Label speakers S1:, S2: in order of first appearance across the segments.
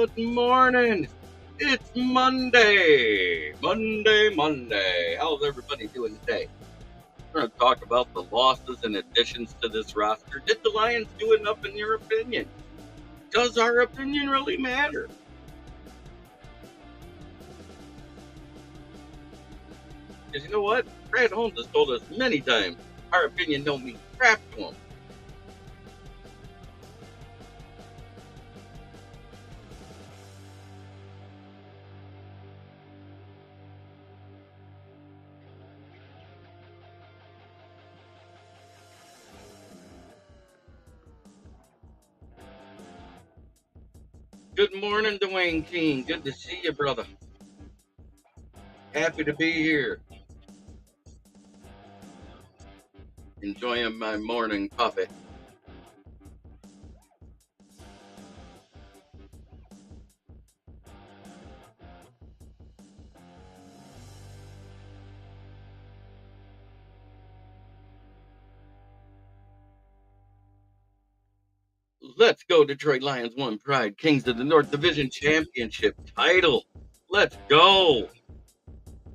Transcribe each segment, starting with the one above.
S1: Good morning. It's Monday. Monday. How's everybody doing today? We're going to talk about the losses and additions to this roster. Did the Lions do enough in your opinion? Does our opinion really matter? Because you know what? Brad Holmes has told us many times our opinion don't mean crap to him. Good morning, Dwayne King. Good to see you, brother. Happy to be here. Enjoying my morning coffee. Let's go, Detroit Lions won pride. Kings of the North Division Championship title. Let's go.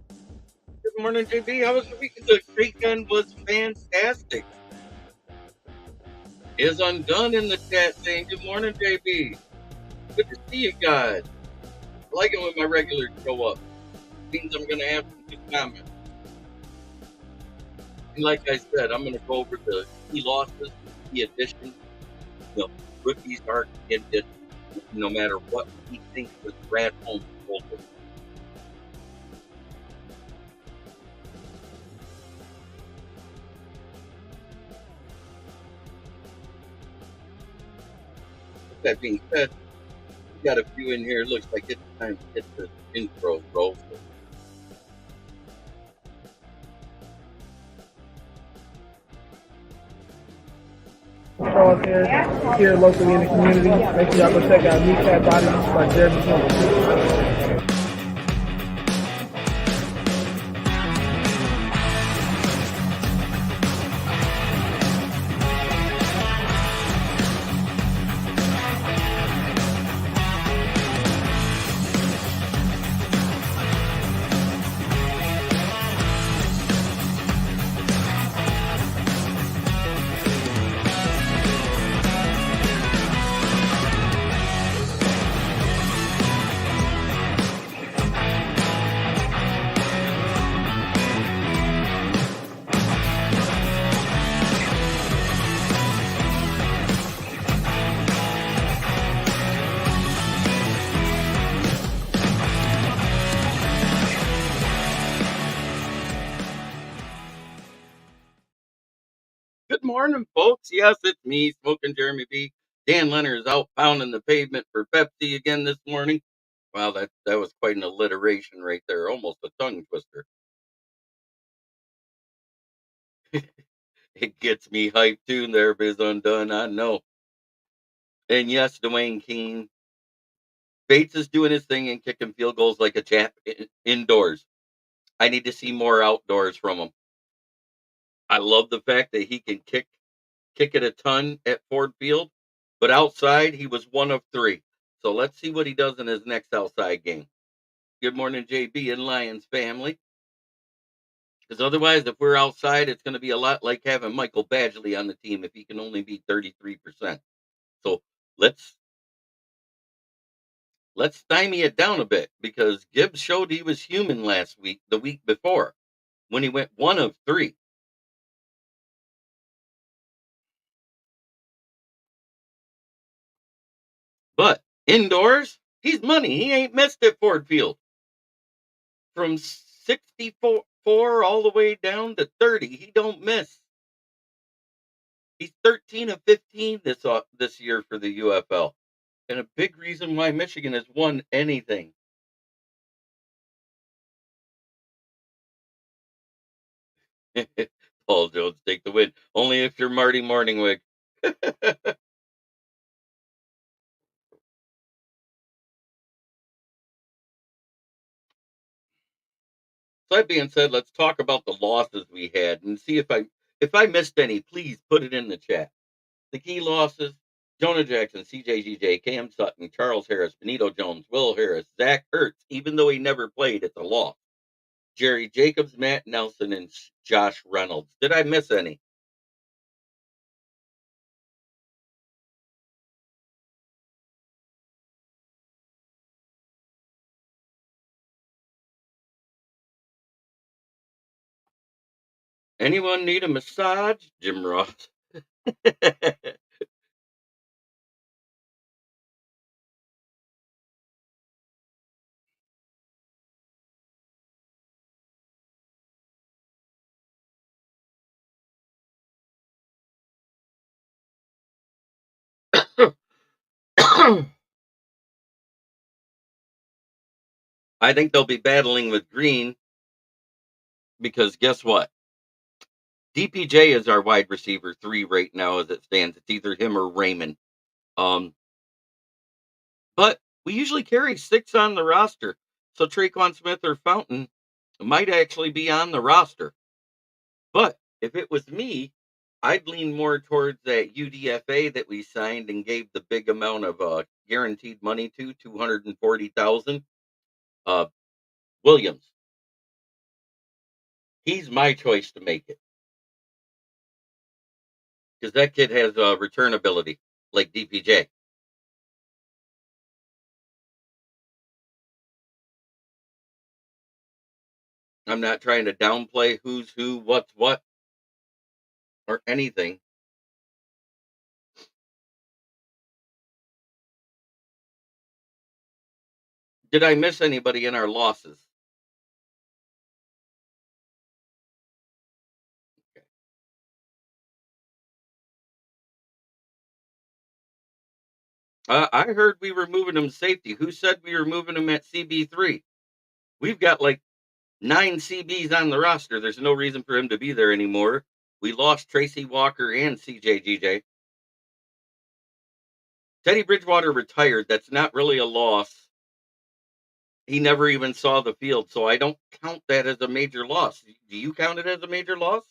S1: Good morning, JB. How was the weekend? The weekend was fantastic. Is undone in the chat saying, good morning, JB. Good to see you guys. I like it when my regulars show up. Means I'm going to have some good comments. And like I said, I'm going to go over the key losses, key additions. Rookies aren't in it no matter what we think was Brad Holmes told us. With that being said, we got a few in here. It looks like it's time to get the intro rolling.
S2: Charles here locally in the community. Make sure y'all go check out Kneecap Bodies by Jeremy Smokkin.
S1: Good morning, folks. Yes, it's me, Smoking Jeremy B. Dan Leonard is out pounding the pavement for Pepsi again this morning. Wow, that was quite an alliteration right there, almost a tongue twister. It gets me hyped too. There, Biz Undone. I know. And yes, Dwayne King. Bates is doing his thing and kicking field goals like a chap indoors. I need to see more outdoors from him. I love the fact that he can kick it a ton at Ford Field, but outside he was 1 of 3. So let's see what he does in his next outside game. Good morning, JB and Lions family. Because otherwise, if we're outside, it's going to be a lot like having Michael Badgley on the team if he can only be 33%. So let's stymie it down a bit because Gibbs showed he was human last week, the week before, when he went 1 of 3. But indoors, he's money. He ain't missed at Ford Field. From 64 all the way down to 30, he don't miss. He's 13 of 15 this year for the UFL. And a big reason why Michigan has won anything. Paul Jones take the win. Only if you're Marty Morningwig. So that being said, let's talk about the losses we had and see if I missed any, please put it in the chat. The key losses, Jonah Jackson, CJGJ, Cam Sutton, Charles Harris, Benito Jones, Will Harris, Zach Ertz, even though he never played, it's a loss. Jerry Jacobs, Matt Nelson, and Josh Reynolds. Did I miss any? Anyone need a massage? Jim Ross. I think they'll be battling with Green because guess what? DPJ is our wide receiver 3 right now as it stands. It's either him or Raymond. Um, but we usually carry 6 on the roster. So Traquan Smith or Fountain might actually be on the roster. But if it was me, I'd lean more towards that UDFA that we signed and gave the big amount of guaranteed money to, 240,000. Williams. He's my choice to make it because that kid has return ability like DPJ. I'm not trying to downplay who's who, what's what, or anything. Did I miss anybody in our losses? Okay. I heard we were moving him safety. Who said we were moving him at CB3? We've got like 9 CBs on the roster. There's no reason for him to be there anymore. We lost Tracy Walker and CJGJ. Teddy Bridgewater retired. That's not really a loss. He never even saw the field, so I don't count that as a major loss. Do you count it as a major loss?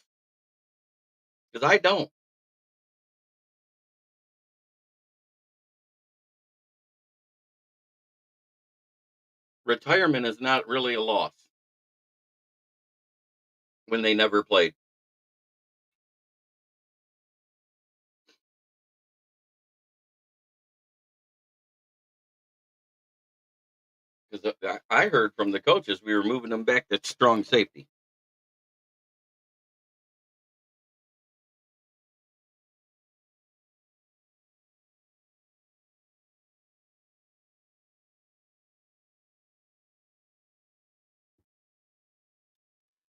S1: Because I don't. Retirement is not really a loss when they never played. Because I heard from the coaches we were moving them back to strong safety.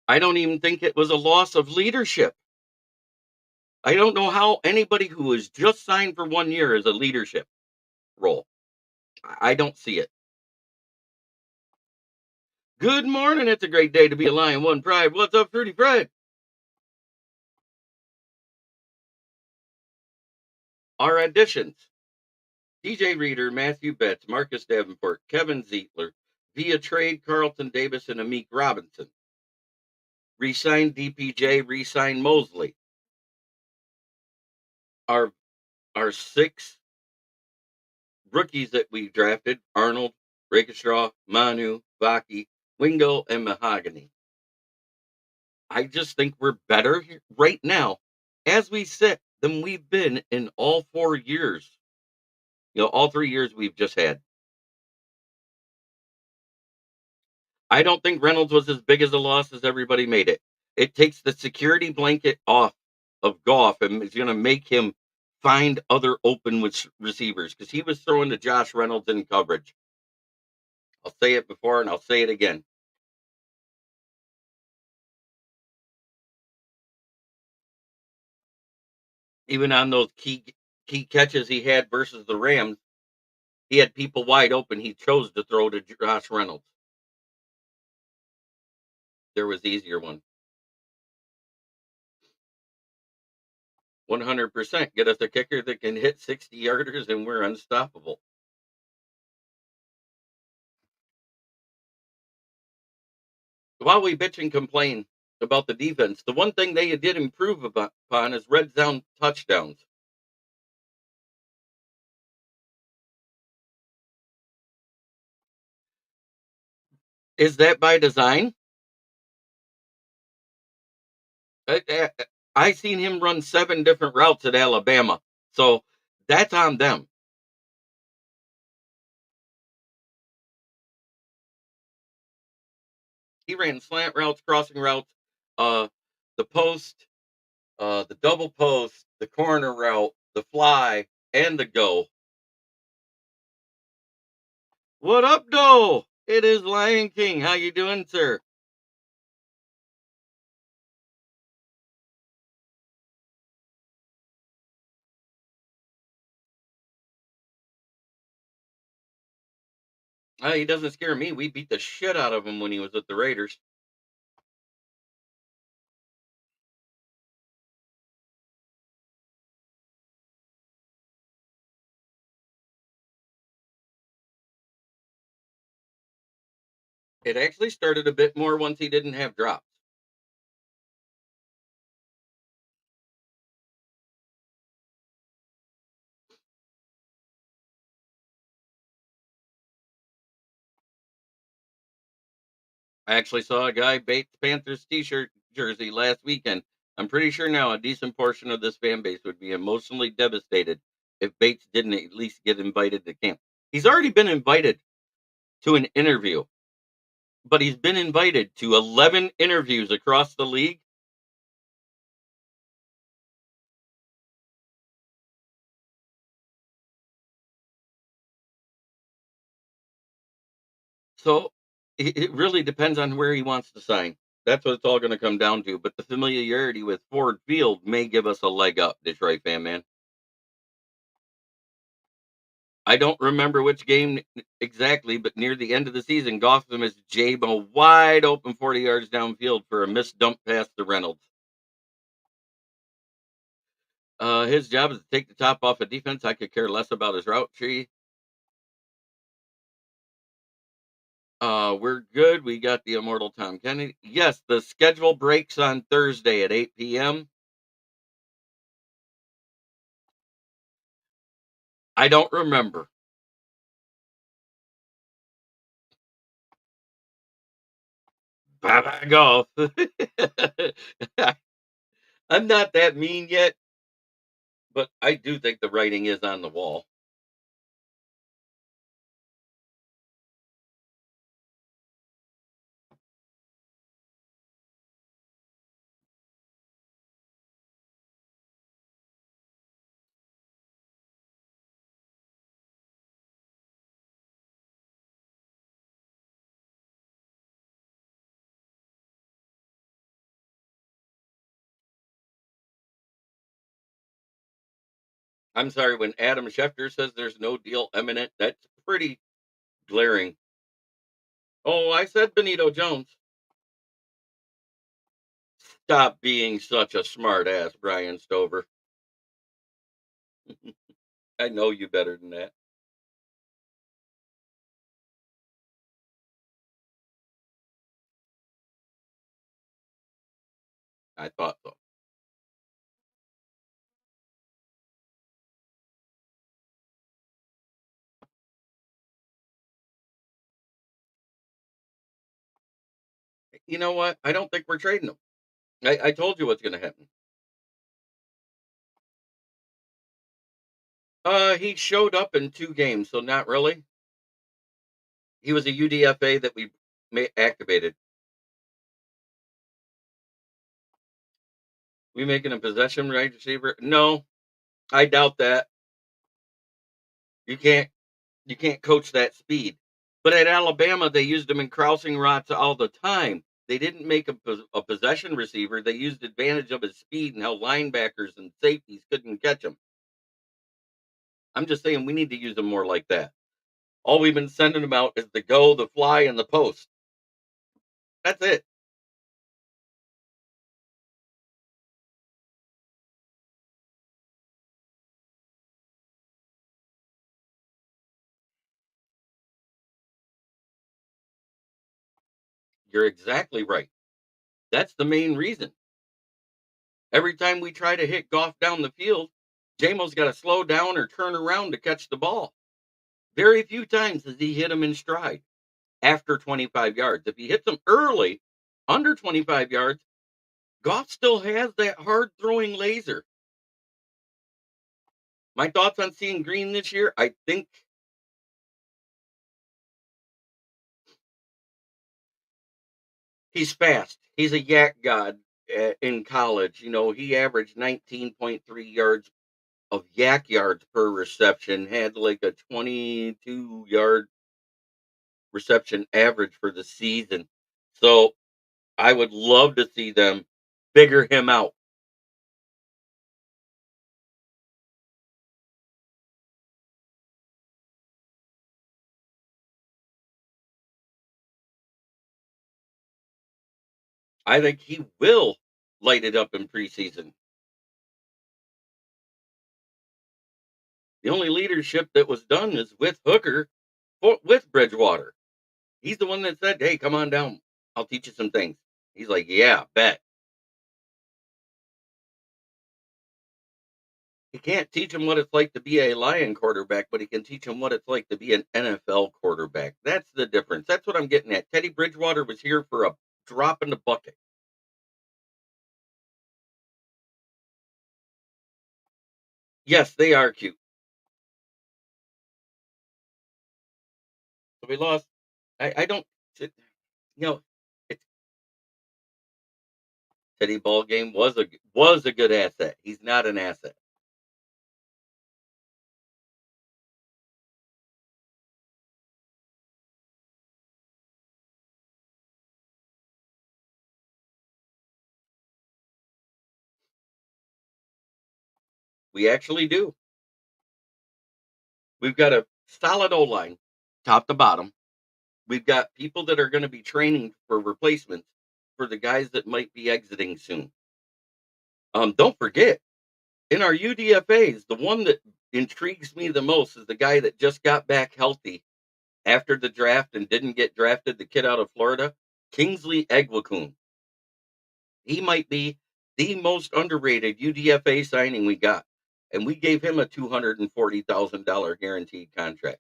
S1: I don't even think it was a loss of leadership. I don't know how anybody who was just signed for 1 year is a leadership role. I don't see it. Good morning. It's a great day to be a Lion One Pride. What's up, Fruity Fred? Our additions: DJ Reader, Matthew Betts, Marcus Davenport, Kevin Zietler, via trade Carlton Davis and Amik Robinson. Resigned DPJ, resigned Mosley. Our our 6 rookies that we drafted: Arnold, Rakestraw, Manu, Vaki, Wingo, and Mahogany. I just think we're better right now, as we sit, than we've been in all 4 years. All 3 years we've just had. I don't think Reynolds was as big as a loss as everybody made it. It takes the security blanket off of Goff and it's going to make him find other open receivers because he was throwing to Josh Reynolds in coverage. I'll say it before and I'll say it again. Even on those key catches he had versus the Rams, he had people wide open. He chose to throw to Josh Reynolds. There was easier one. 100%. Get us a kicker that can hit 60 yarders and we're unstoppable. While we bitch and complain about the defense, the one thing they did improve upon is red zone touchdowns. Is that by design? Uh, uh, I seen him run 7 different routes at Alabama, so that's on them. He ran slant routes, crossing routes, uh, the post, the double post, the corner route, the fly, and the go. What up, though? It is Lion King. How you doing, sir? He doesn't scare me. We beat the shit out of him when he was with the Raiders. It actually started a bit more once he didn't have drops. I actually saw a guy bait the Panthers t-shirt jersey last weekend. I'm pretty sure now a decent portion of this fan base would be emotionally devastated if Bates didn't at least get invited to camp. He's already been invited to an interview, but he's been invited to 11 interviews across the league. So it really depends on where he wants to sign. That's what it's all going to come down to. But the familiarity with Ford Field may give us a leg up, Detroit fan man. I don't remember which game exactly, but near the end of the season, Gotham is Jabo wide open 40 yards downfield for a missed dump pass to Reynolds. His job is to take the top off of defense. I could care less about his route tree. We're good. We got the immortal Tom Kennedy. Yes, the schedule breaks on Thursday at 8 p.m. I don't remember. Bye-bye golf. I'm not that mean yet, but I do think the writing is on the wall. I'm sorry, when Adam Schefter says there's no deal imminent, that's pretty glaring. Oh, I said Benito Jones. Stop being such a smart ass, Brian Stover. I know you better than that. I thought so. You know what? I don't think we're trading him. I told you what's going to happen. He showed up in 2 games, so not really. He was a UDFA that we activated. We making a possession right receiver? No, I doubt that. You can't you can't coach that speed. But at Alabama, they used him in crossing routes all the time. They didn't make him a possession receiver. They used advantage of his speed and how linebackers and safeties couldn't catch him. I'm just saying we need to use him more like that. All we've been sending him out is the go, the fly, and the post. That's it. You're exactly right. That's the main reason. Every time we try to hit Goff down the field, JMO's got to slow down or turn around to catch the ball. Very few times does he hit him in stride. after 25 yards. If he hits them early, under 25 yards, Goff still has that hard throwing laser. My thoughts on seeing Green this year, I think he's fast. He's a yak god in college. You know, he averaged 19.3 yards of yak yards per reception, had like a 22-yard reception average for the season. So I would love to see them figure him out. I think he will light it up in preseason. The only leadership that was done is with Hooker, with Bridgewater. He's the one that said, "Hey, come on down. I'll teach you some things." He's like, "Yeah, bet." He can't teach him what it's like to be a Lion quarterback, but he can teach him what it's like to be an NFL quarterback. That's the difference. That's what I'm getting at. Teddy Bridgewater was here for a drop in the bucket. Yes, they are cute. So we lost. I don't. You know, it's Teddy ball game was a good asset. He's not an asset. We actually do. We've got a solid O line, top to bottom. We've got people that are going to be training for replacements for the guys that might be exiting soon. Don't forget, in our UDFAs, the one that intrigues me the most is the guy that just got back healthy after the draft and didn't get drafted, the kid out of Florida, Kingsley Egwakun. He might be the most underrated UDFA signing we got. And we gave him a $240,000 guaranteed contract.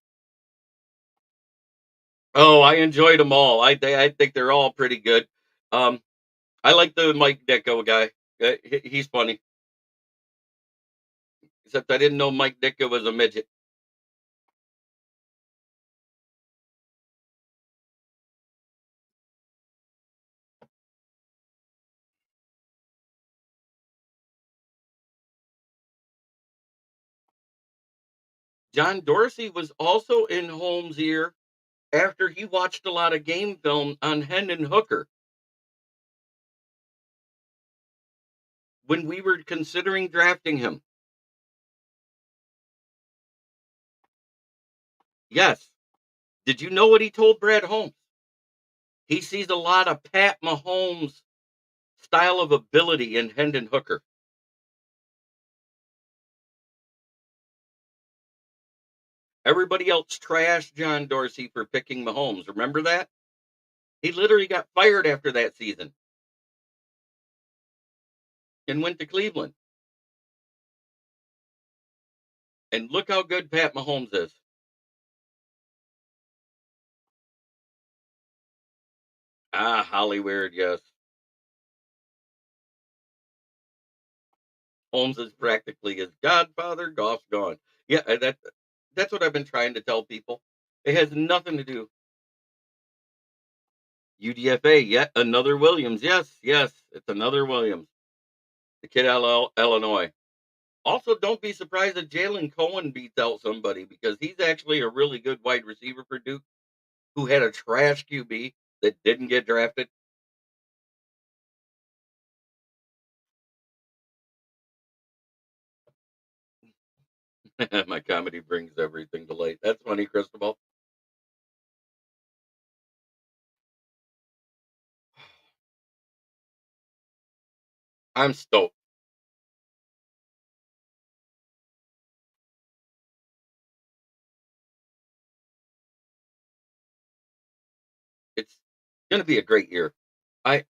S1: Oh, I enjoyed them all. I think they're all pretty good. Um, I like the Mike Dicko guy. He's funny. Except I didn't know Mike Dicko was a midget. John Dorsey was also in Holmes' ear after he watched a lot of game film on Hendon Hooker when we were considering drafting him. Yes. Did you know what he told Brad Holmes? He sees a lot of Pat Mahomes style of ability in Hendon Hooker. Everybody else trashed John Dorsey for picking Mahomes. Remember that? He literally got fired after that season and went to Cleveland. And look how good Pat Mahomes is. Ah, Hollywood, yes. Holmes is practically his godfather. Goff's gone. Yeah, that's what I've been trying to tell people. It has nothing to do. UDFA, yet another Williams. Yes, yes, it's another Williams. The kid out of Illinois. Also, don't be surprised that Jalen Cohen beats out somebody because he's actually a really good wide receiver for Duke who had a trash QB that didn't get drafted. My comedy brings everything to light. That's funny, Cristobal. I'm stoked. It's going to be a great year. I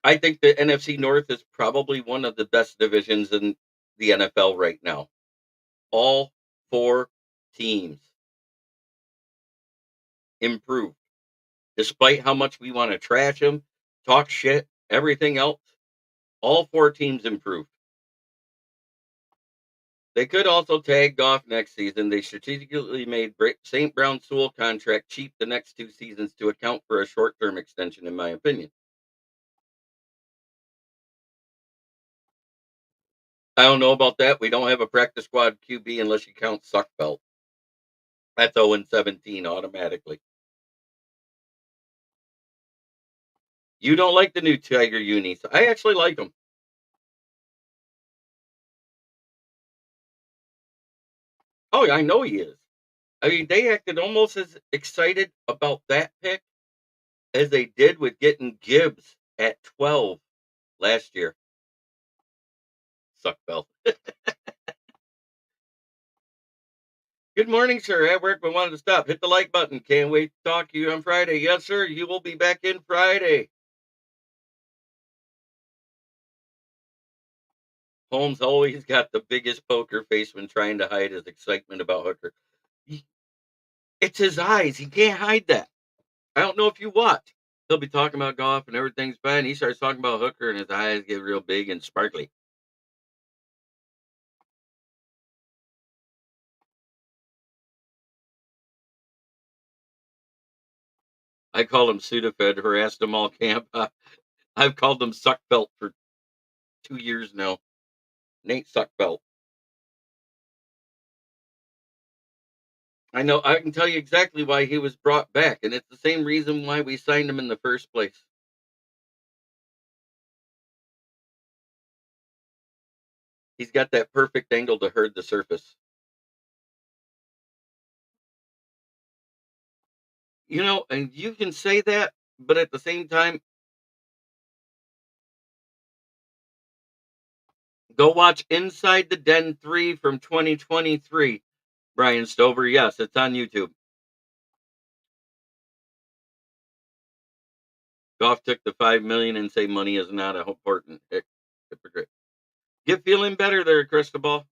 S1: I think the NFC North is probably one of the best divisions in the NFL right now. All four teams improved. Despite how much we want to trash him, talk shit, everything else, all four teams improved. They could also tag Goff next season. They strategically made St. Brown Sewell contract cheap the next two seasons to account for a short-term extension, in my opinion. I don't know about that. We don't have a practice squad QB unless you count Suckbelt. That's 0-17 automatically. You don't like the new Tiger unis. I actually like them. Oh, I know he is. I mean, they acted almost as excited about that pick as they did with getting Gibbs at 12 last year. Suckbelt. Good morning, sir. At work, we wanted to stop. Hit the like button. Can't wait to talk to you on Friday. Yes, sir. You will be back in Friday. Holmes always got the biggest poker face when trying to hide his excitement about Hooker. It's his eyes. He can't hide that. I don't know if you watch. He'll be talking about golf and everything's fine. He starts talking about Hooker and his eyes get real big and sparkly. I called him Sudafed, harassed him all camp. I've called him Suckbelt for 2 years now. Nate Suckbelt. I know. I can tell you exactly why he was brought back, and it's the same reason why we signed him in the first place. He's got that perfect angle to herd the surface. And you can say that, but at the same time, go watch Inside the Den 3 from 2023. Brian Stover. Yes, it's on YouTube. Goff took the $5 million and say money is not important. Hypocrite. Get feeling better there, Cristobal.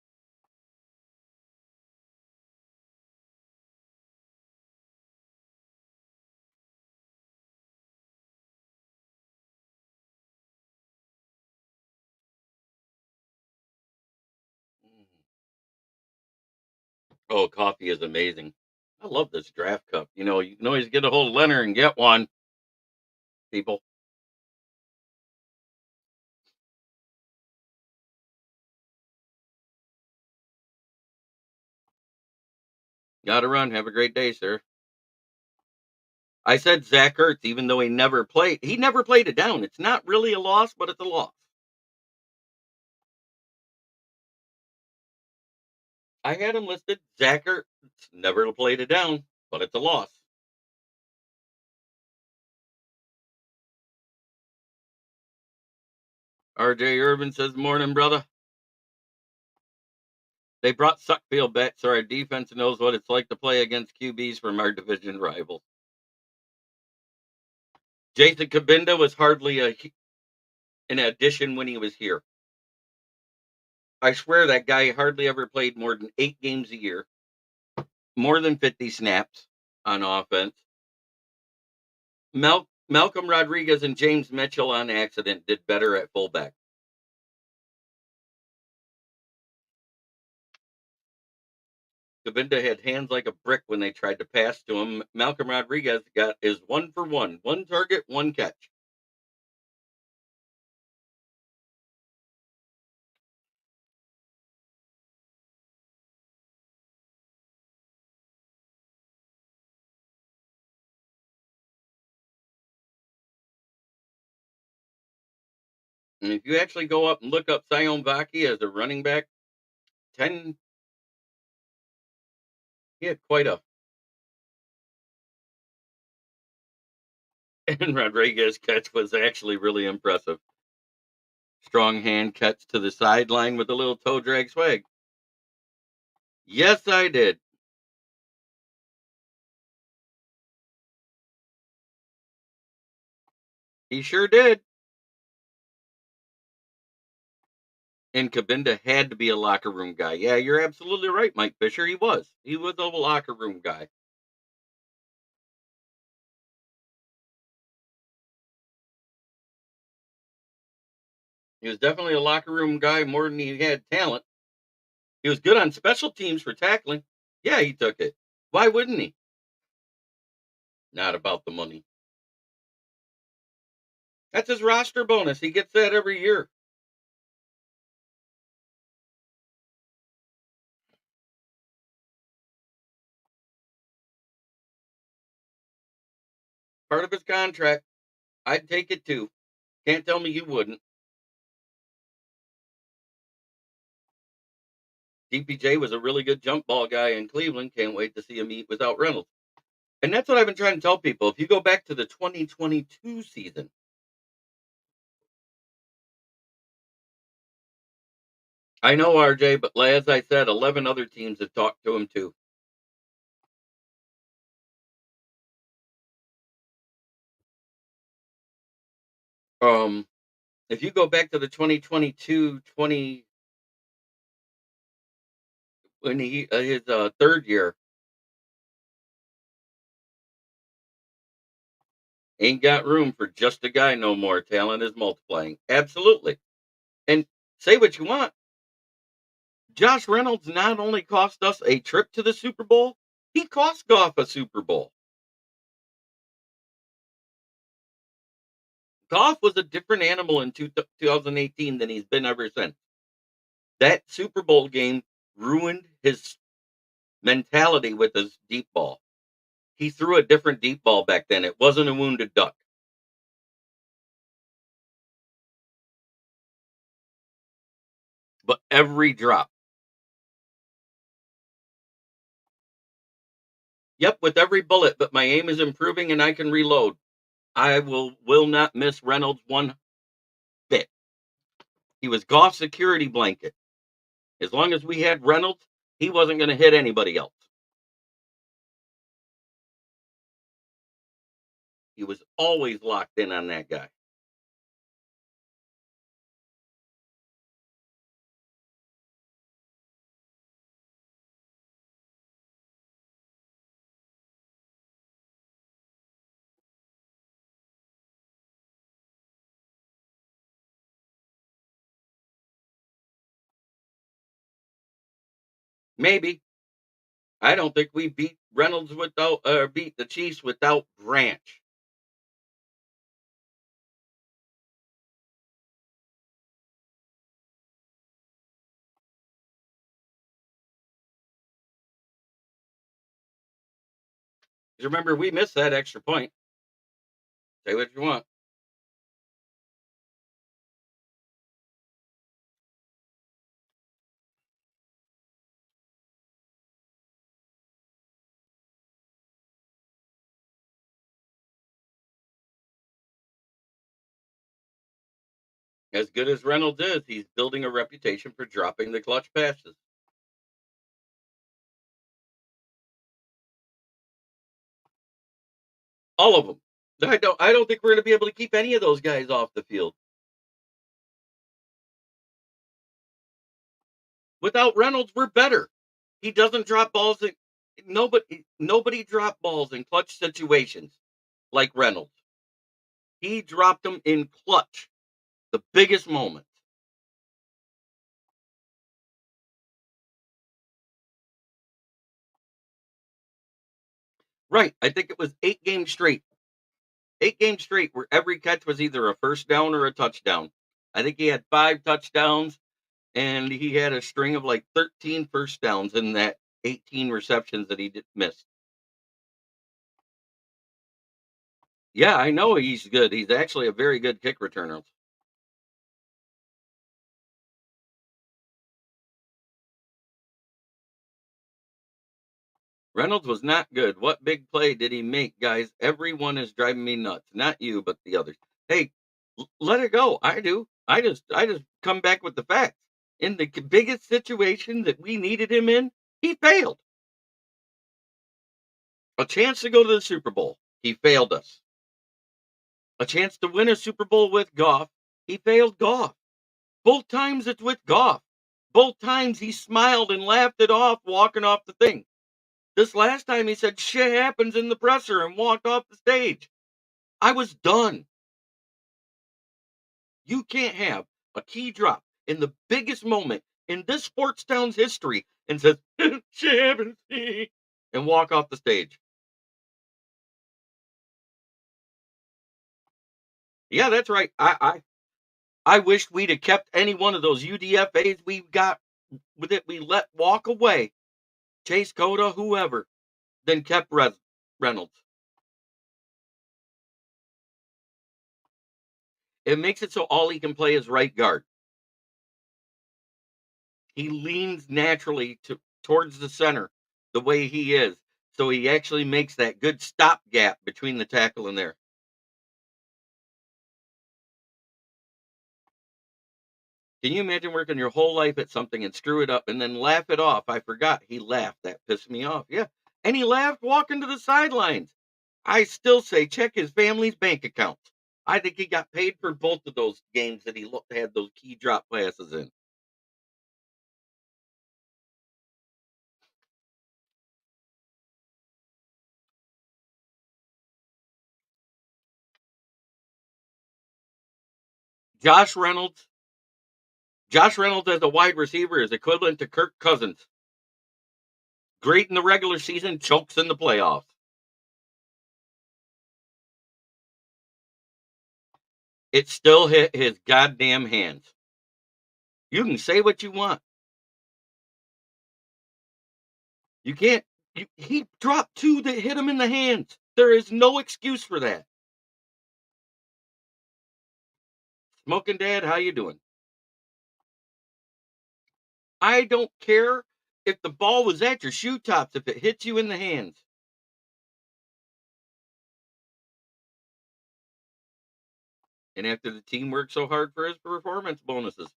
S1: Oh, coffee is amazing. I love this draft cup. You can always get a hold of Leonard and get one, people. Gotta run. Have a great day, sir. I said Zach Ertz, even though he never played. He never played it down. It's not really a loss, but it's a loss. I had him listed. Zach Ertz never played it down, but it's a loss. RJ Irvin says, morning, brother. They brought Suckfield back so our defense knows what it's like to play against QBs from our division rivals. Jason Kabinda was hardly an addition when he was here. I swear that guy hardly ever played more than 8 games a year, more than 50 snaps on offense. Malcolm Rodriguez and James Mitchell on accident did better at fullback. Kabinda had hands like a brick when they tried to pass to him. Malcolm Rodriguez got his 1-for-1, one target, one catch. And if you actually go up and look up Sion Vaki as a running back, 10, he had quite a. And Rodriguez catch was actually really impressive. Strong hand catch to the sideline with a little toe drag swag. Yes, I did. He sure did. And Kabinda had to be a locker room guy. Yeah, you're absolutely right, Mike Fisher. He was. He was a locker room guy. He was definitely a locker room guy more than he had talent. He was good on special teams for tackling. Yeah, he took it. Why wouldn't he? Not about the money. That's his roster bonus. He gets that every year. Part of his contract. I'd take it too. Can't tell me you wouldn't. DPJ was a really good jump ball guy in Cleveland. Can't wait to see him eat without Reynolds. And that's what I've been trying to tell people. If you go back to the 2022 season, I know RJ, but as I said, 11 other teams have talked to him too. Um, if you go back to the 2022 20 when he his third year, ain't got room for just a guy no more. Talent is multiplying. Absolutely. And say what you want, Josh Reynolds not only cost us a trip to the Super Bowl, he cost Goff a Super Bowl. Goff was a different animal in 2018 than he's been ever since. That Super Bowl game ruined his mentality with his deep ball. He threw a different deep ball back then. It wasn't a wounded duck, but every drop. Yep, with every bullet, but my aim is improving and I can reload. I will not miss Reynolds one bit. He was Goff's security blanket. As long as we had Reynolds, he wasn't going to hit anybody else. He was always locked in on that guy. Maybe. I don't think we beat Reynolds without beat the Chiefs without Branch. Remember, we missed that extra point. Say what you want. As good as Reynolds is, he's building a reputation for dropping the clutch passes. All of them. I don't think we're going to be able to keep any of those guys off the field. Without Reynolds, we're better. He doesn't drop balls. Nobody dropped balls in clutch situations like Reynolds. He dropped them in clutch, the biggest moments. Right. I think it was 8 games straight. 8 games straight where every catch was either a first down or a touchdown. I think he had 5 touchdowns and he had a string of like 13 first downs in that 18 receptions that he missed. Yeah, I know he's good. He's actually a very good kick returner. Reynolds was not good. What big play did he make, guys? Everyone is driving me nuts. Not you, but the others. Hey, let it go. I do. I just come back with the facts. In the biggest situation that we needed him in, he failed. A chance to go to the Super Bowl, he failed us. A chance to win a Super Bowl with Goff, he failed Goff. Both times it's with Goff. Both times he smiled and laughed it off walking off the thing. This last time he said shit happens in the presser and walked off the stage. I was done. You can't have a key drop in the biggest moment in this sports town's history and says, Champions, and walk off the stage. Yeah, that's right. I wish we'd have kept any one of those UDFAs we got with it. We let walk away, Chase Cota, whoever, then kept Reynolds. It makes it so all he can play is right guard. He leans naturally towards the center the way he is. So he actually makes that good stop gap between the tackle and there. Can you imagine working your whole life at something and screw it up and then laugh it off? I forgot he laughed. That pissed me off. Yeah. And he laughed walking to the sidelines. I still say check his family's bank account. I think he got paid for both of those games that he had those key drop passes in. Josh Reynolds. Josh Reynolds as a wide receiver is equivalent to Kirk Cousins. Great in the regular season, chokes in the playoffs. It still hit his goddamn hands. You can say what you want. You can't. He dropped two that hit him in the hands. There is no excuse for that. Smoking Dad, how you doing? I don't care if the ball was at your shoe tops if it hits you in the hands. And after the team worked so hard for his performance bonuses,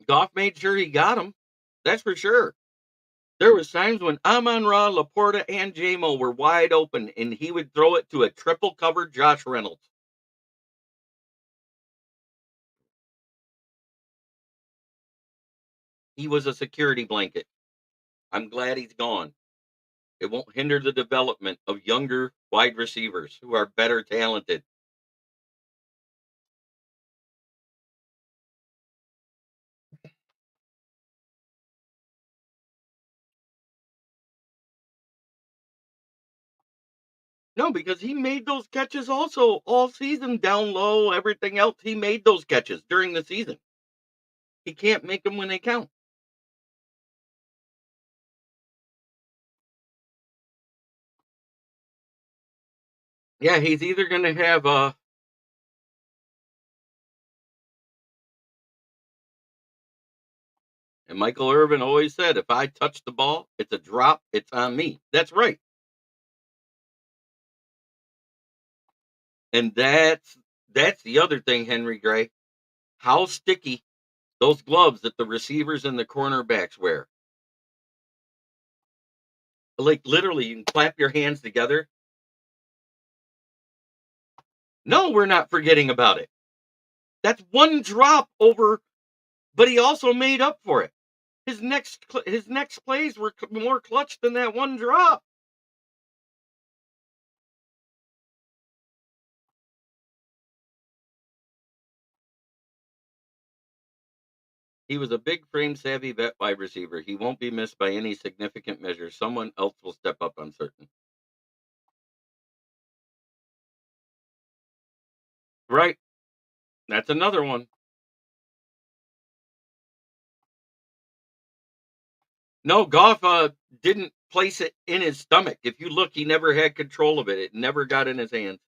S1: Goff made sure he got them. That's for sure. There was times when Amon-Ra, Laporta, and Jamo were wide open, and he would throw it to a triple covered Josh Reynolds. He was a security blanket. I'm glad he's gone. It won't hinder the development of younger wide receivers who are better talented. No, because he made those catches also all season down low, everything else. He made those catches during the season. He can't make them when they count. Yeah, he's either going to have and Michael Irvin always said, if I touch the ball, it's a drop, it's on me. That's right. And that's the other thing, Henry Gray. How sticky those gloves that the receivers and the cornerbacks wear. Like literally, you can clap your hands together. No, we're not forgetting about it. That's one drop over, but he also made up for it. His next plays were more clutch than that one drop. He was a big frame savvy vet wide receiver. He won't be missed by any significant measure. Someone else will step up, I'm certain. Right. That's another one. No, Goff didn't place it in his stomach. If you look, he never had control of it. It never got in his hands.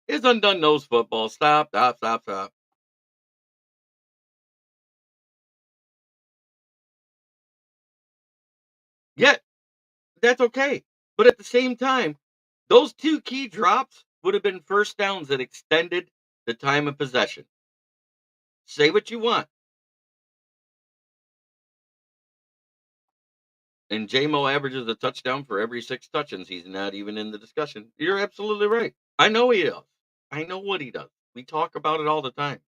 S1: His undone nose football. Stop, stop, stop, stop. Yet, that's okay. But at the same time, those two key drops would have been first downs that extended the time of possession. Say what you want. And JMO averages a touchdown for every six touchdowns. He's not even in the discussion. You're absolutely right. I know he does. I know what he does. We talk about it all the time.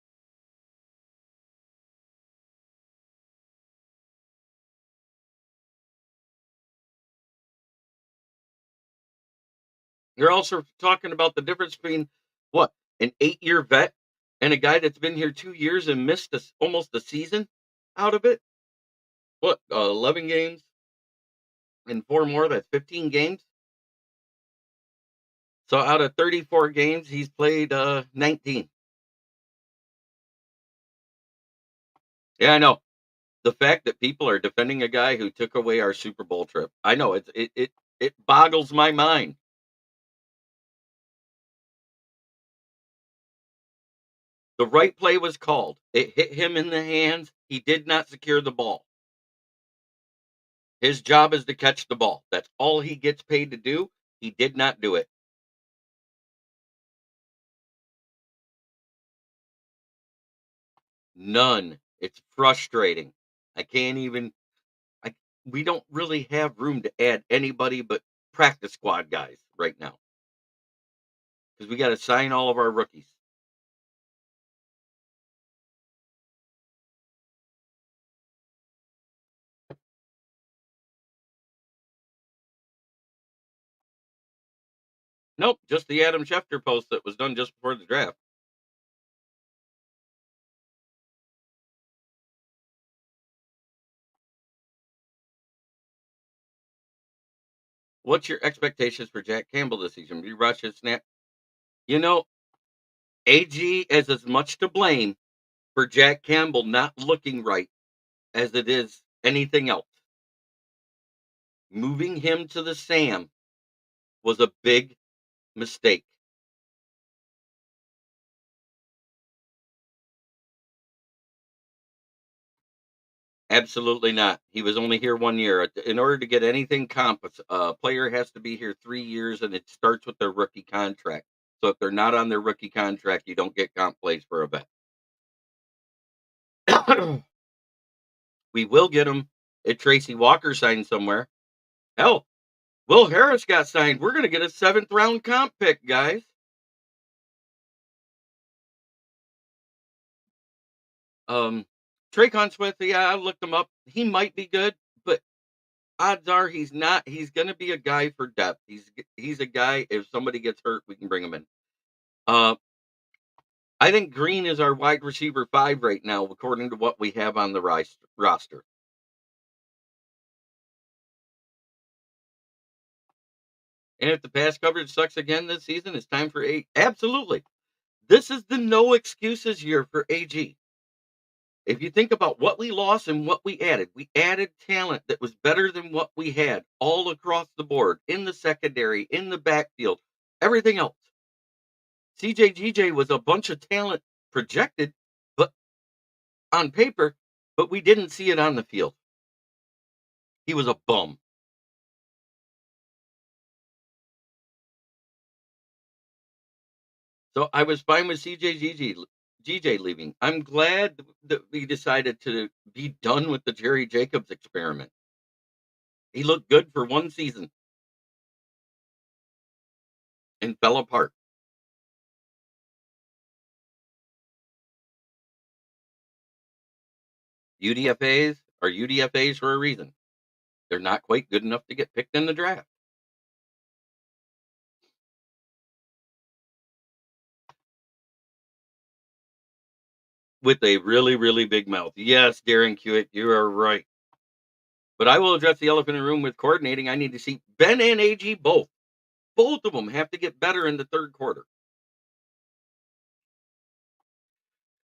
S1: You're also talking about the difference between what, an 8-year vet and a guy that's been here 2 years and missed almost a season out of it. What, 11 games and four more? That's 15 games. So out of 34 games, he's played 19. Yeah, I know. The fact that people are defending a guy who took away our Super Bowl trip, I know it boggles my mind. The right play was called. It hit him in the hands. He did not secure the ball. His job is to catch the ball. That's all he gets paid to do. He did not do it. None. It's frustrating. I can't even I we don't really have room to add anybody but practice squad guys right now because we got to sign all of our rookies. Nope, just the Adam Schefter post that was done just before the draft. What's your expectations for Jack Campbell this season? Do you rush his snap? You know, AG is as much to blame for Jack Campbell not looking right as it is anything else. Moving him to the Sam was a big mistake. Absolutely not. He was only here 1 year. In order to get anything comp, a player has to be here 3 years, and it starts with their rookie contract. So if they're not on their rookie contract, you don't get comp plays for a vet. We will get him if Tracy Walker signed somewhere. Hell, Will Harris got signed. We're going to get a 7th-round comp pick, guys. Um, Traycon Smith, yeah, I looked him up. He might be good, but odds are he's not. He's going to be a guy for depth. He's a guy. If somebody gets hurt, we can bring him in. Uh, I think Green is our wide receiver 5 right now, according to what we have on the roster. And if the pass coverage sucks again this season, it's time for A. Absolutely. This is the no excuses year for AG. If you think about what we lost and what we added talent that was better than what we had all across the board in the secondary, in the backfield, everything else. CJGJ was a bunch of talent projected, but on paper, but we didn't see it on the field. He was a bum. So I was fine with GJ leaving. I'm glad that we decided to be done with the Jerry Jacobs experiment. He looked good for one season and fell apart. UDFAs are UDFAs for a reason. They're not quite good enough to get picked in the draft. With a really, really big mouth. Yes, Darren Hewitt, you are right. But I will address the elephant in the room with coordinating. I need to see Ben and AG both. Both of them have to get better in the third quarter.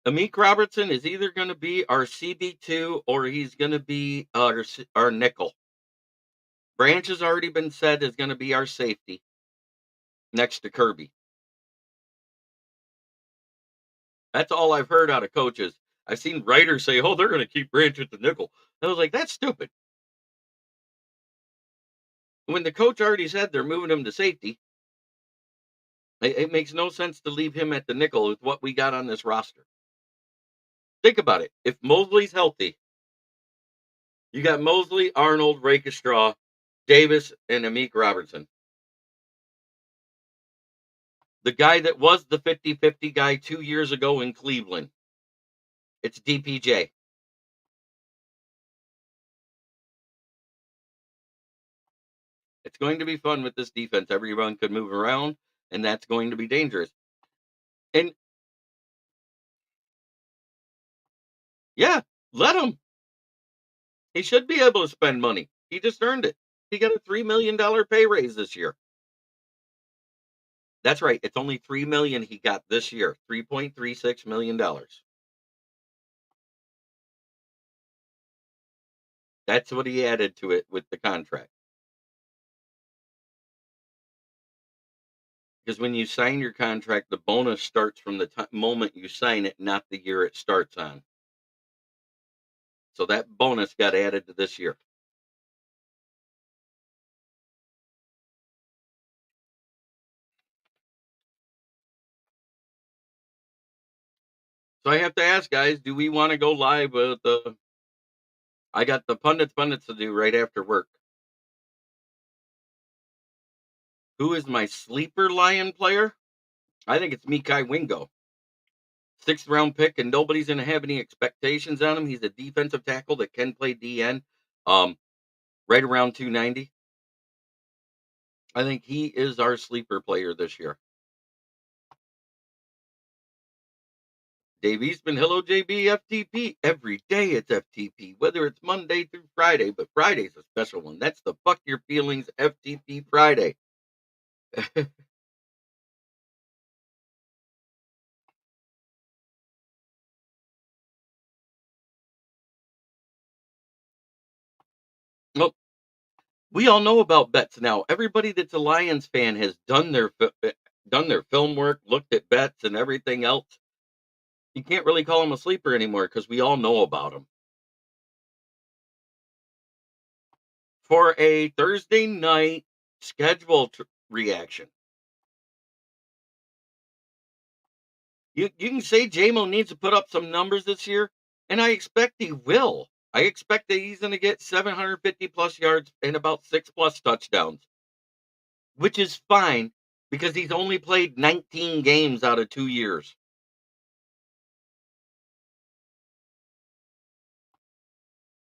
S1: Amik Robertson is either going to be our CB2 or he's going to be our nickel. Branch has already been said is going to be our safety next to Kirby. That's all I've heard out of coaches. I've seen writers say, "Oh, they're going to keep Branch at the nickel." I was like, "That's stupid." When the coach already said they're moving him to safety, it makes no sense to leave him at the nickel with what we got on this roster. Think about it. If Mosley's healthy, you got Mosley, Arnold, Rakestraw, Davis, and Amik Robertson. The guy that was the 50-50 guy 2 years ago in Cleveland. It's DPJ. It's going to be fun with this defense. Everyone could move around, and that's going to be dangerous. And yeah, let him. He should be able to spend money. He just earned it. He got a $3 million pay raise this year. That's right. It's only $3 million he got this year. $3.36 million. That's what he added to it with the contract. Because when you sign your contract, the bonus starts from the moment you sign it, not the year it starts on. So that bonus got added to this year. So I have to ask, guys, do we want to go live with the? I got the pundits to do right after work. Who is my sleeper Lion player? I think it's Mikai Wingo. 6th-round pick, and nobody's going to have any expectations on him. He's a defensive tackle that can play DN, right around 290. I think he is our sleeper player this year. Dave Eastman, hello JB, FTP. Every day it's FTP, whether it's Monday through Friday, but Friday's a special one. That's the Fuck Your Feelings FTP Friday. Well, we all know about bets now. Everybody that's a Lions fan has done their film work, looked at bets and everything else. You can't really call him a sleeper anymore because we all know about him. For a Thursday night schedule reaction, you can say JMO needs to put up some numbers this year, and I expect he will. I expect that he's going to get 750 plus yards and about 6 plus touchdowns, which is fine because he's only played 19 games out of 2 years.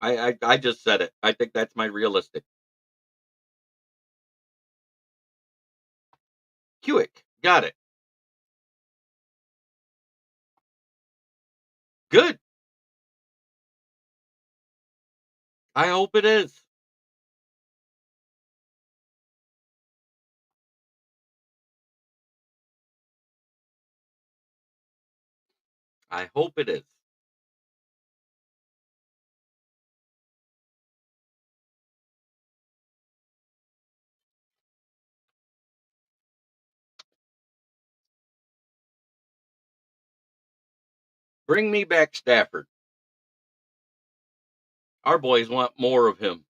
S1: I just said it. I think that's my realistic. Hewitt, got it. Good. I hope it is. I hope it is. Bring me back Stafford. Our boys want more of him.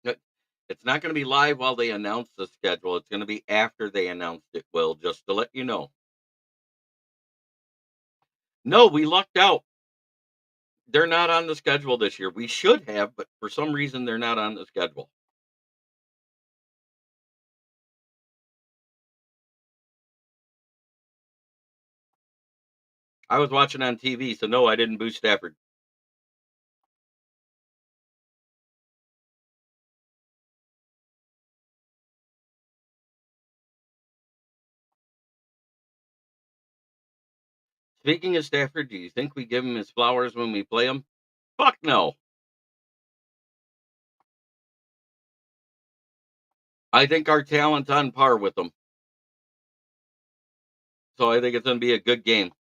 S1: It's not going to be live while they announce the schedule. It's going to be after they announced it, Will, just to let you know. No, we lucked out. They're not on the schedule this year. We should have, but for some reason, they're not on the schedule. I was watching on TV, so no, I didn't boost Stafford. Speaking of Stafford, do you think we give him his flowers when we play him? Fuck no. I think our talent's on par with them. So I think it's going to be a good game.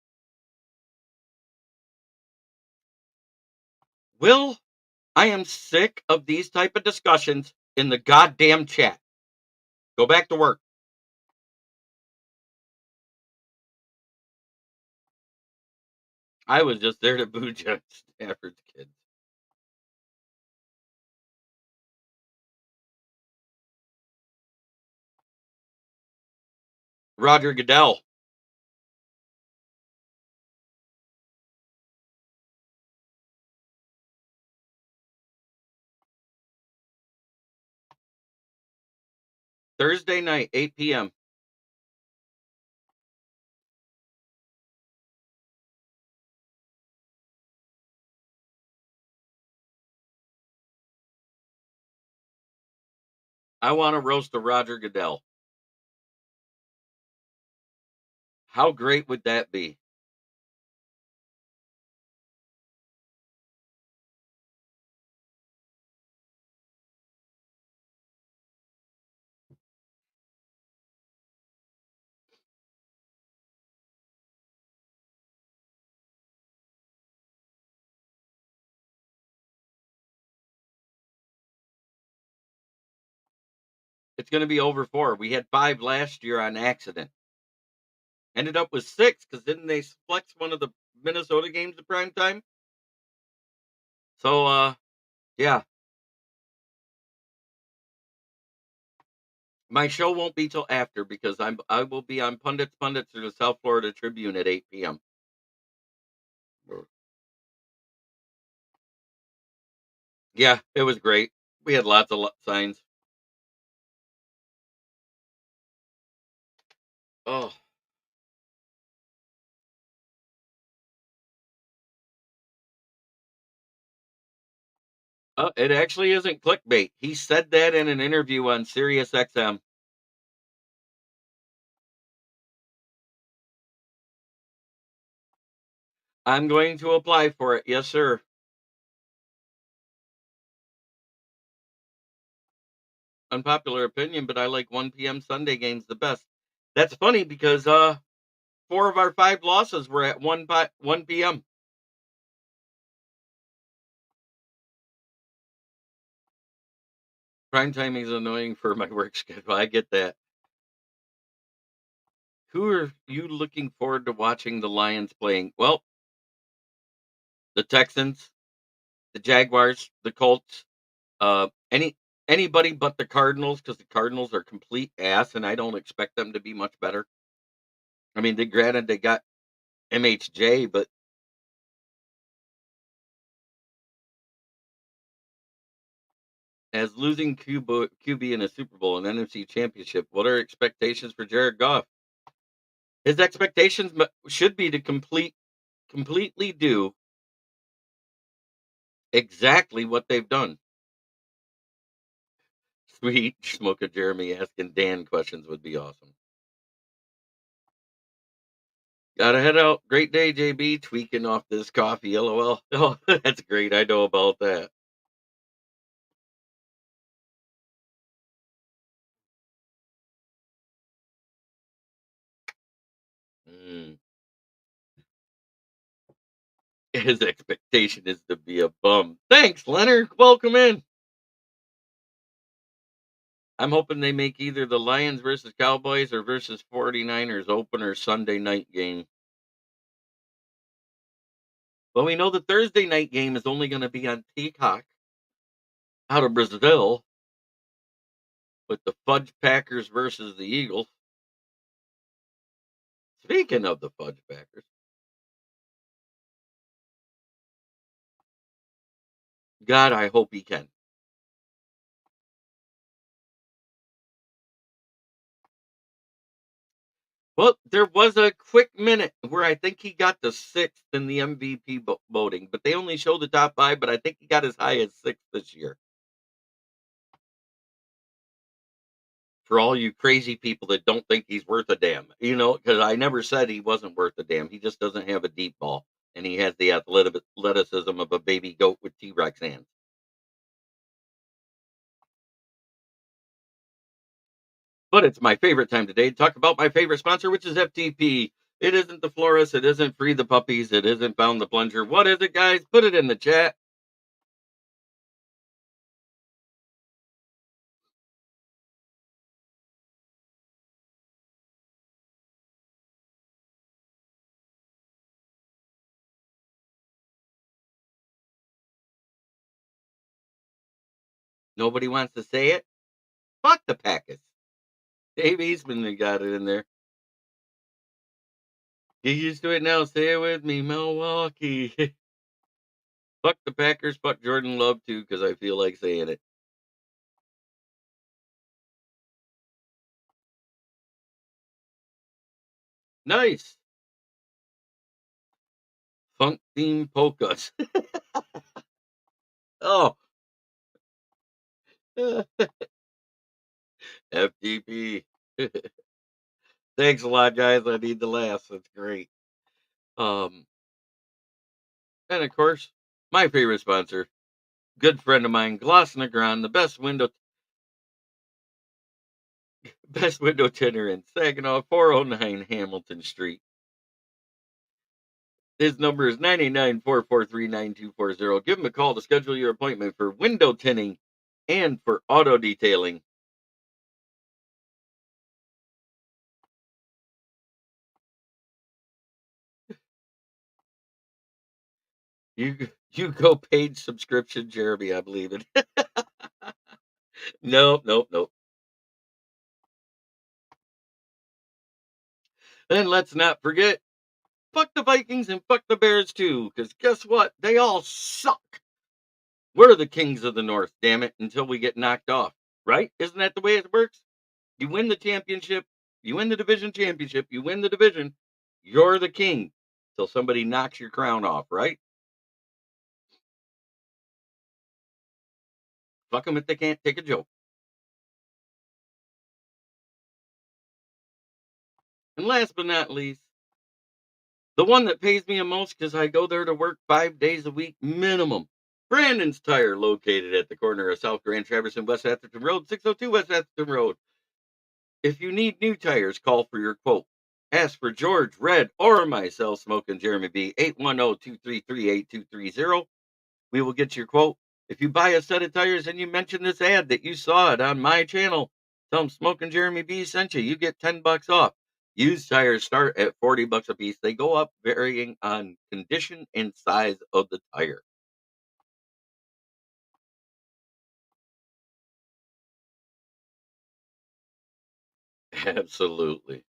S1: Will, I am sick of these type of discussions in the goddamn chat. Go back to work. I was just there to boo Jeff Stafford's kids. Roger Goodell. Thursday night, 8 p.m. I want to roast a Roger Goodell. How great would that be? It's going to be over 4. We had 5 last year on accident. Ended up with 6 because didn't they flex one of the Minnesota games to prime time? So, yeah, my show won't be till after because I will be on Pundits through the South Florida Tribune at 8 p.m. Yeah, it was great. We had lots of signs. Oh, it actually isn't clickbait. He said that in an interview on Sirius XM. I'm going to apply for it. Yes, sir. Unpopular opinion, but I like 1 p.m. Sunday games the best. That's funny because 4 of our 5 losses were at 1 p.m. Prime timing is annoying for my work schedule. I get that. Who are you looking forward to watching the Lions playing? Well, the Texans, the Jaguars, the Colts, anybody but the Cardinals because the Cardinals are complete ass, and I don't expect them to be much better. I mean, granted they got MHJ, but as losing QB in a Super Bowl and NFC Championship, what are expectations for Jared Goff? His expectations should be to completely do exactly what they've done. Sweet Smoker Jeremy asking Dan questions would be awesome. Gotta head out. Great day, JB. Tweaking off this coffee. LOL. Oh, that's great. I know about that. Mm. His expectation is to be a bum. Thanks, Leonard. Welcome in. I'm hoping they make either the Lions versus Cowboys or versus 49ers opener Sunday night game. Well, we know the Thursday night game is only going to be on Peacock out of Brazil with the Fudge Packers versus the Eagles. Speaking of the Fudge Packers, God, I hope he can. Well, there was a quick minute where I think he got the 6th in the MVP voting, but they only show the top 5, but I think he got as high as 6th this year. For all you crazy people that don't think he's worth a damn, because I never said he wasn't worth a damn. He just doesn't have a deep ball, and he has the athleticism of a baby goat with T-Rex hands. But it's my favorite time today to talk about my favorite sponsor, which is FTP. It isn't the florist. It isn't Free the Puppies. It isn't Found the Plunger. What is it, guys? Put it in the chat. Nobody wants to say it. Fuck the Packers. Dave Eastman got it in there. Get used to it now. Say it with me, Milwaukee. Fuck the Packers. Fuck Jordan Love too, because I feel like saying it. Nice. Funk theme polkas. Oh. FTP. Thanks a lot, guys. I need the laughs. That's great. Um, and of course, my favorite sponsor, good friend of mine, Gloss Negron, the best window tinner in Saginaw, 409 Hamilton Street. His number is 989-443-9240. Give him a call to schedule your appointment for window tinning and for auto detailing. You go paid subscription, Jeremy, I believe it. Nope, nope, nope. And let's not forget, fuck the Vikings and fuck the Bears too, because guess what? They all suck. We're the kings of the North, damn it, until we get knocked off, right? Isn't that the way it works? You win the championship, you win the division championship, you win the division, you're the king till somebody knocks your crown off, right? Fuck them if they can't take a joke. And last but not least, the one that pays me the most because I go there to work 5 days a week minimum. Brandon's Tire, located at the corner of South Grand Traverse and West Atherton Road, 602 West Atherton Road. If you need new tires, call for your quote. Ask for George, Red, or myself, Smokin' Jeremy B, 810-233-8230. We will get your quote. If you buy a set of tires and you mention this ad that you saw it on my channel, tell them Smokin' Jeremy B sent you. You get $10 off. Used tires start at $40 a piece. They go up varying on condition and size of the tire. Absolutely.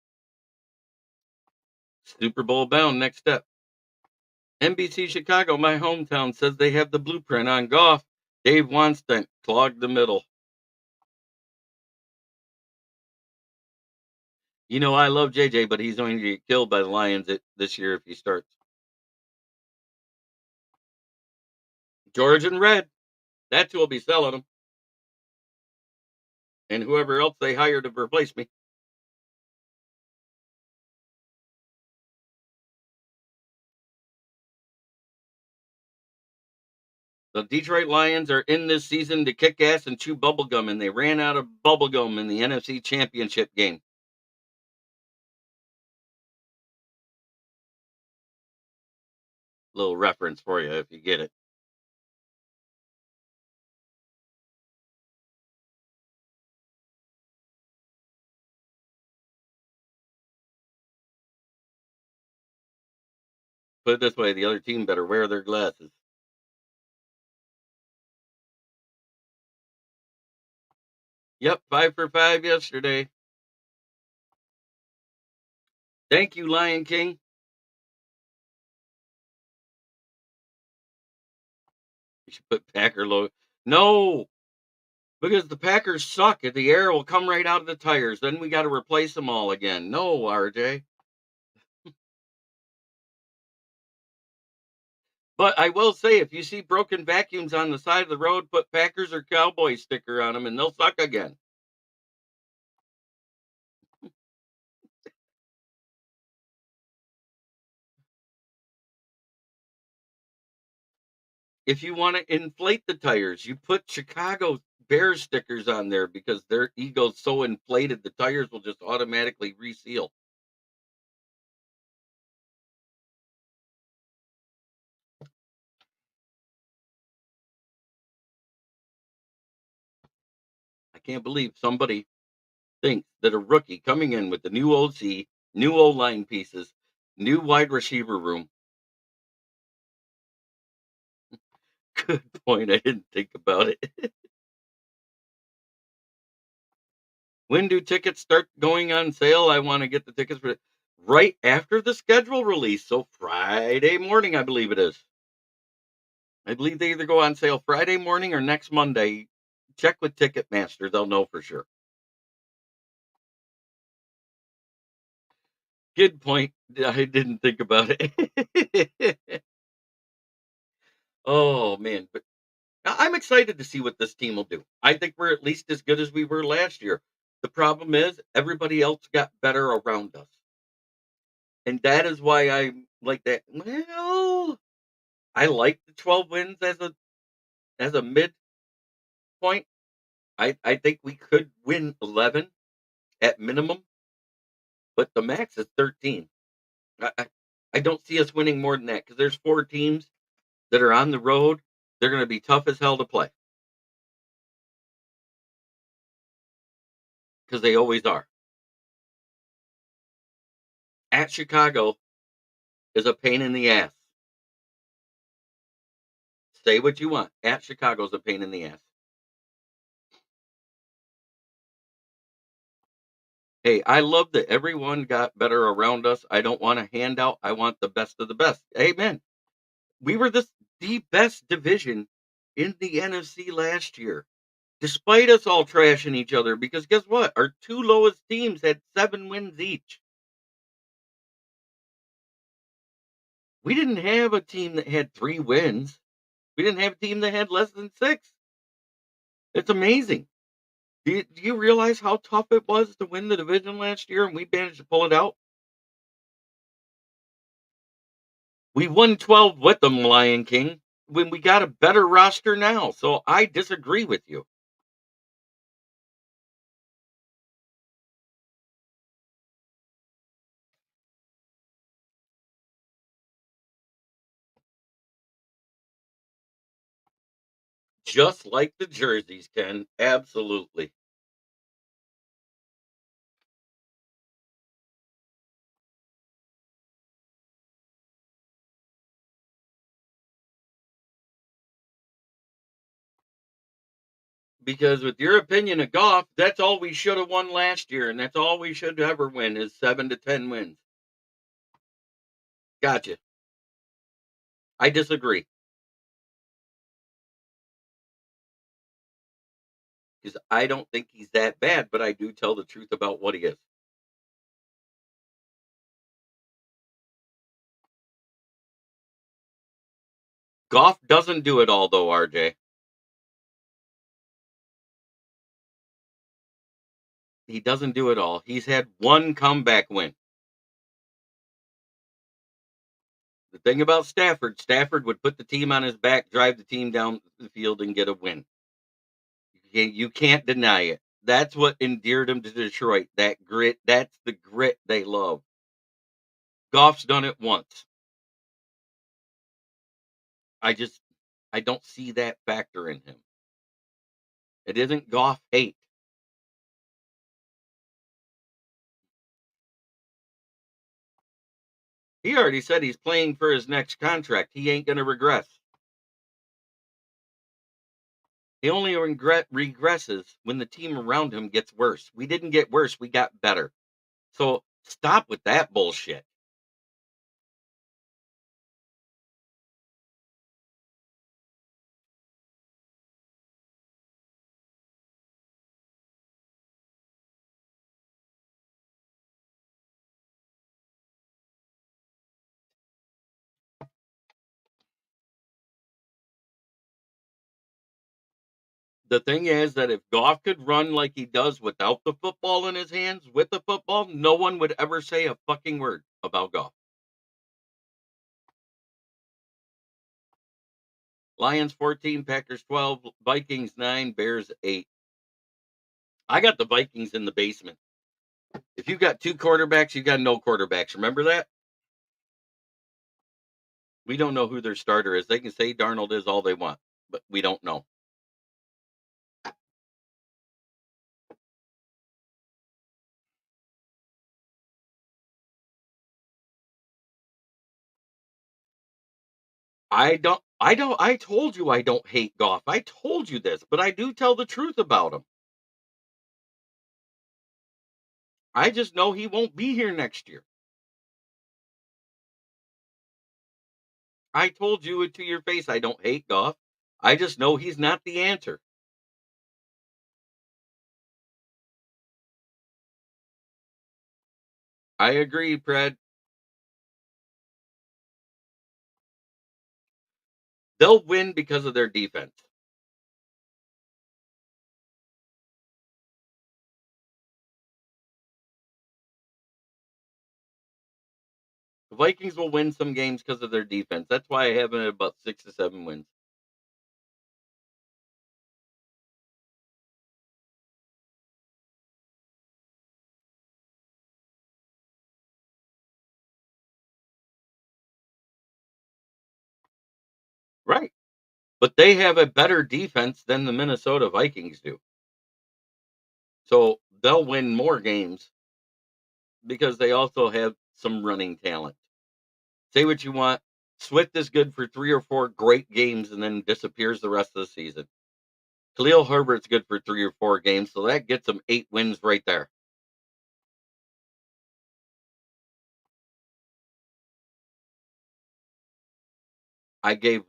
S1: Super Bowl bound next step. NBC Chicago, my hometown, says they have the blueprint on golf. Dave Wannstedt clogged the middle. You know, I love JJ, but he's going to get killed by the Lions this year if he starts. George and Red, that's who will be selling them. And whoever else they hire to replace me. The Detroit Lions are in this season to kick ass and chew bubblegum, and they ran out of bubblegum in the NFC Championship game. Little reference for you if you get it. Put it this way, the other team better wear their glasses. Yep, 5 for 5 yesterday. Thank you, Lion King. You should put Packer logo. No, because the Packers suck. The air will come right out of the tires. Then we got to replace them all again. No, RJ. But I will say, if you see broken vacuums on the side of the road, put Packers or Cowboys sticker on them, and they'll suck again. If you want to inflate the tires, you put Chicago Bears stickers on there because their ego's so inflated, the tires will just automatically reseal. I can't believe somebody thinks that a rookie coming in with the new OC, new O line pieces, new wide receiver room. Good point. I didn't think about it. When do tickets start going on sale? I want to get the tickets for right after the schedule release. So Friday morning, I believe it is. I believe they either go on sale Friday morning or next Monday. Check with Ticketmaster. They'll know for sure. Good point. I didn't think about it. Oh, man. But I'm excited to see what this team will do. I think we're at least as good as we were last year. The problem is everybody else got better around us. And that is why I like that. Well, I like the 12 wins as a midpoint. I think we could win 11 at minimum, but the max is 13. I don't see us winning more than that because there's 4 teams that are on the road. They're going to be tough as hell to play because they always are. At Chicago is a pain in the ass. Say what you want. At Chicago's a pain in the ass. Hey, I love that everyone got better around us. I don't want a handout. I want the best of the best. Amen. We were the best division in the NFC last year, despite us all trashing each other. Because guess what? Our 2 lowest teams had 7 wins each. We didn't have a team that had 3 wins. We didn't have a team that had less than 6. It's amazing. Do you realize how tough it was to win the division last year, and we managed to pull it out? We won 12 with them, Lion King, when we got a better roster now. So I disagree with you. Just like the jerseys, Ken. Absolutely. Because with your opinion of golf, that's all we should have won last year, and that's all we should ever win is 7 to 10 wins. Gotcha. I disagree. Because I don't think he's that bad, but I do tell the truth about what he is. Goff doesn't do it all, though, RJ. He doesn't do it all. He's had one comeback win. The thing about Stafford would put the team on his back, drive the team down the field, and get a win. You can't deny it. That's what endeared him to Detroit. That grit. That's the grit they love. Goff's done it once. I just, I don't see that factor in him. It isn't Goff hate. He already said he's playing for his next contract. He ain't going to regress. He only regresses when the team around him gets worse. We didn't get worse. We got better. So stop with that bullshit. The thing is that if Goff could run like he does without the football in his hands, with the football, no one would ever say a fucking word about Goff. Lions 14, Packers 12, Vikings 9, Bears 8. I got the Vikings in the basement. If you got 2 quarterbacks, you got no quarterbacks. Remember that? We don't know who their starter is. They can say Darnold is all they want, but we don't know. I told you I don't hate Goff. I told you this, but I do tell the truth about him. I just know he won't be here next year. I told you it to your face. I don't hate Goff. I just know he's not the answer. I agree, Pred. They'll win because of their defense. The Vikings will win some games because of their defense. That's why I have them at about 6 to 7 wins. Right. But they have a better defense than the Minnesota Vikings do. So they'll win more games because they also have some running talent. Say what you want. Swift is good for 3 or 4 great games and then disappears the rest of the season. Khalil Herbert's good for 3 or 4 games, so that gets them 8 wins right there. I gave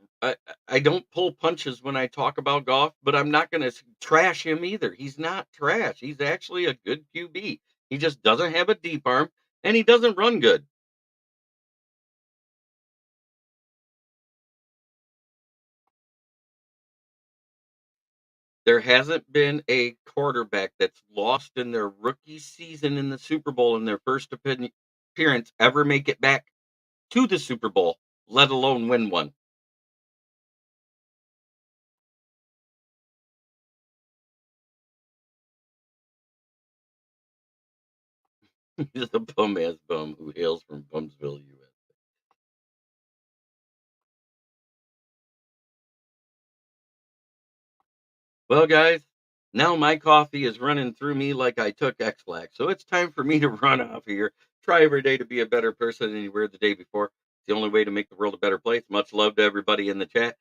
S1: I don't pull punches when I talk about Goff, but I'm not going to trash him either. He's not trash. He's actually a good QB. He just doesn't have a deep arm and he doesn't run good. There hasn't been a quarterback that's lost in their rookie season in the Super Bowl in their first appearance ever make it back to the Super Bowl, let alone win one. He's a bum ass bum who hails from Bumsville, US. Well, guys, now my coffee is running through me like I took X-Lax, so it's time for me to run off here. Try every day to be a better person than you were the day before. It's the only way to make the world a better place. Much love to everybody in the chat.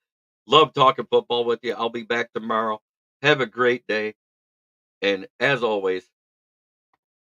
S1: Love talking football with you. I'll be back tomorrow. Have a great day. And as always,